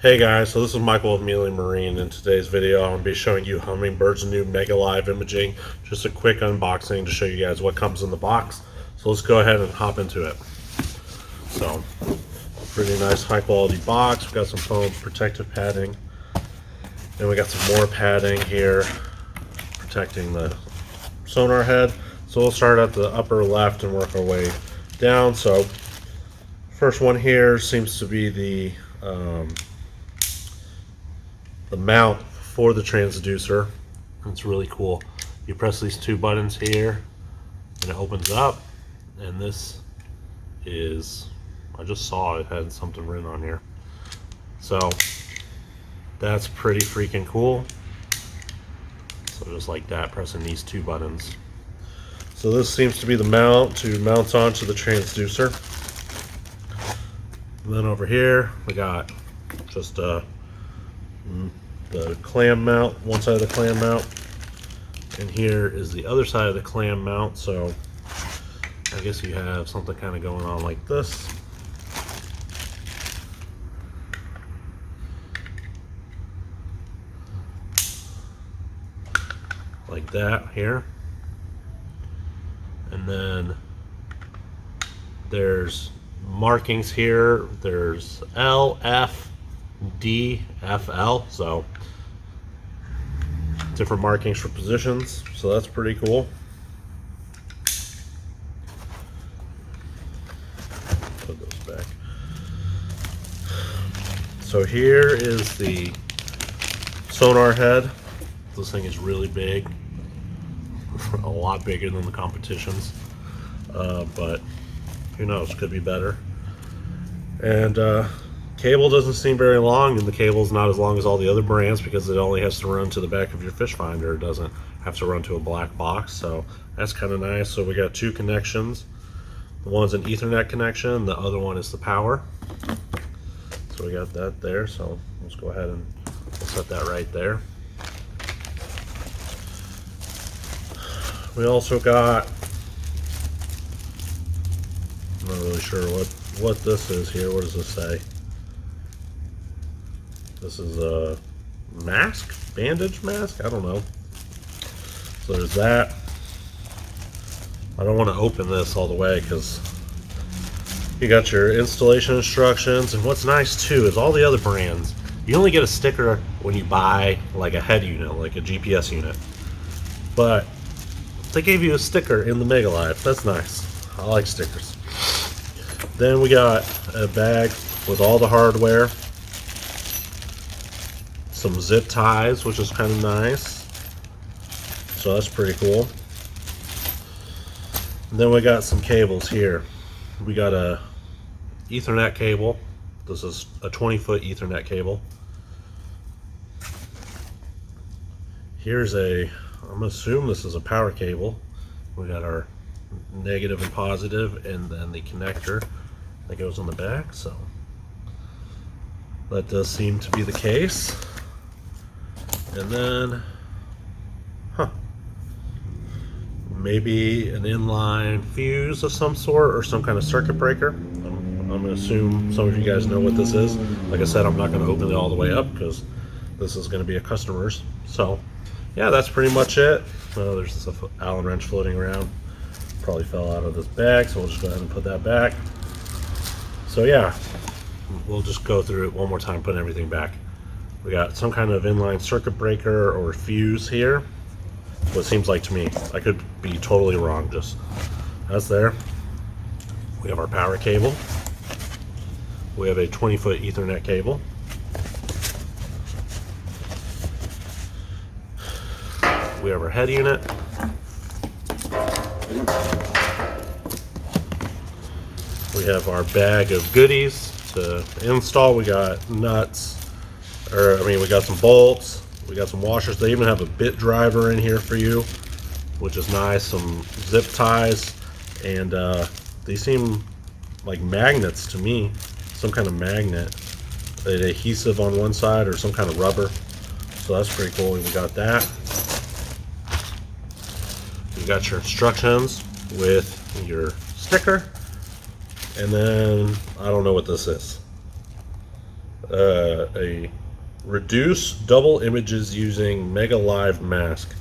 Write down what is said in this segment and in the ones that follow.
Hey guys, so this is Michael with Mealy Marine. In today's video, I'm going to be showing you Hummingbird's new MegaLive imaging. Just a quick unboxing to show you guys what comes in the box. So let's go ahead and hop into it. So, pretty nice high quality box. We got some foam protective padding. Then we got some more padding here protecting the sonar head. So we'll start at the upper left and work our way down. So, first one here seems to be the mount for the transducer. It's really cool. You press these two buttons here and it opens up, and this is, I just saw it had something written on here, so that's pretty freaking cool. So just like that, pressing these two buttons. So this seems to be the mount to mount onto the transducer. And then over here we got just the clam mount, one side of the clam mount, and here is the other side of the clam mount. So I guess you have something kind of going on like this. Like that here. And then there's markings here. There's L, F, D, F, L. So different markings for positions. So that's pretty cool. Put those back. So here is the sonar head. This thing is really big. A lot bigger than the competition's. But who knows, could be better. And cable doesn't seem very long, and the cable's not as long as all the other brands because it only has to run to the back of your fish finder. It doesn't have to run to a black box, so that's kind of nice. So we got two connections. The one's an Ethernet connection, the other one is the power. So we got that there, so let's go ahead and we'll set that right there. We also got, I'm not really sure what this is here. What does this say? This is a mask? Bandage mask? I don't know. So there's that. I don't want to open this all the way because you got your installation instructions. And what's nice too is all the other brands, you only get a sticker when you buy like a head unit, like a GPS unit. But they gave you a sticker in the MegaLive. That's nice. I like stickers. Then we got a bag with all the hardware. Some zip ties, which is kind of nice. So that's pretty cool. And then we got some cables here. We got a Ethernet cable. This is a 20-foot Ethernet cable. Here's I'm assuming this is a power cable. We got our negative and positive, and then the connector that goes on the back. So that does seem to be the case. And then, maybe an inline fuse of some sort or some kind of circuit breaker. I'm going to assume some of you guys know what this is. Like I said, I'm not going to open it all the way up because this is going to be a customer's. So yeah, that's pretty much it. There's this Allen wrench floating around. Probably fell out of this bag, so we'll just go ahead and put that back. So yeah, we'll just go through it one more time, putting everything back. We got some kind of inline circuit breaker or fuse here. What it seems like to me. I could be totally wrong. Just that's there. We have our power cable. We have a 20-foot Ethernet cable. We have our head unit. We have our bag of goodies to install. We got nuts, we got some bolts, we got some washers. They even have a bit driver in here for you, which is nice. Some zip ties, and these seem like magnets to me. Some kind of magnet, an adhesive on one side or some kind of rubber. So that's pretty cool. We got that. You got your instructions with your sticker, and then I don't know what this is. a reduce double images using MegaLive mask.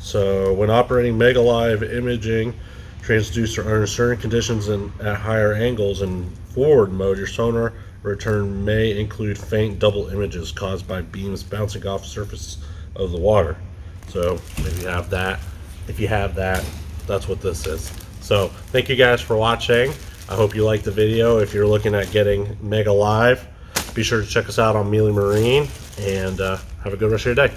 So when operating MegaLive imaging transducer under certain conditions and at higher angles in forward mode, your sonar return may include faint double images caused by beams bouncing off the surface of the water. So if you have that, that's what this is. So thank you guys for watching. I hope you liked the video. If you're looking at getting MegaLive, be sure to check us out on Mealy Marine, and have a good rest of your day.